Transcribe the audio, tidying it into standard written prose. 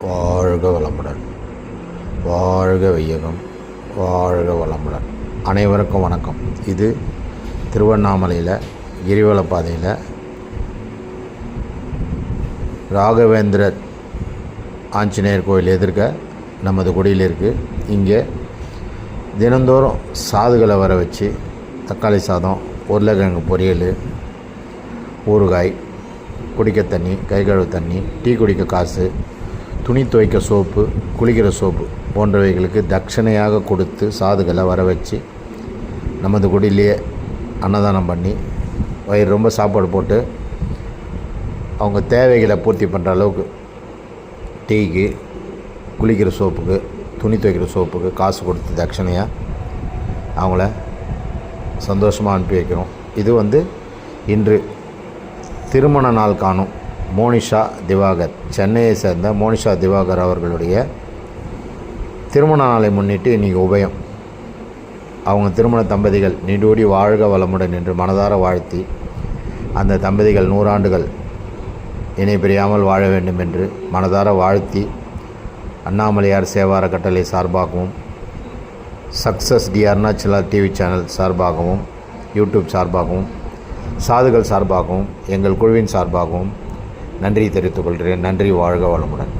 வாழ்க வளமுடன். வாழ்க வையகம். வாழ்க வளமுடன். அனைவருக்கும் வணக்கம். இது திருவண்ணாமலையில் கிரிவல பாதையில் ராகவேந்திரர் ஆஞ்சநேயர் கோயில் எதிர்க்க நமது குடியில் இருக்குது. இங்கே தினந்தோறும் சாதுகளை வர வச்சு தக்காளி சாதம், உருளைக்கிழங்கு பொரியல், ஊறுகாய், குடிக்க தண்ணி, கை கழுவு தண்ணி, டீ குடிக்க காசு, துணி துவைக்க சோப்பு, குளிக்கிற சோப்பு போன்றவைகளுக்கு தட்சணையாக கொடுத்து சாதுகளை வர வச்சு நமது குடியிலேயே அன்னதானம் பண்ணி வயிறு ரொம்ப சாப்பாடு போட்டு அவங்க தேவைகளை பூர்த்தி பண்ணுற அளவுக்கு டீக்கு, குளிக்கிற சோப்புக்கு, துணி துவைக்கிற சோப்புக்கு காசு கொடுத்து தட்சணையாக அவங்கள சந்தோஷமாக அனுப்பி வைக்கிறோம். இது இன்று திருமண நாள் காணும் மோனிஷா திவாகர், சென்னையை சேர்ந்த மோனிஷா திவாகர் அவர்களுடைய திருமண நாளை முன்னிட்டு இன்றைக்கி உபயம். அவங்க திருமண தம்பதிகள் நீடூடி வாழ்க வளமுடன் என்று மனதார வாழ்த்தி, அந்த தம்பதிகள் 100 ஆண்டுகள் இணை பிரியாமல் வாழ வேண்டும் என்று மனதார வாழ்த்தி, அண்ணாமலையார் சேவார கட்டளை சார்பாகவும், success T Arunachala TV channel சார்பாகவும், யூடியூப் சார்பாகவும், சாதுகள் சார்பாகவும், எங்கள் குழுவின் சார்பாகவும் நன்றி தெரிவித்துக் கொள்கிறேன். நன்றி. வாழ்க வளமுடன்.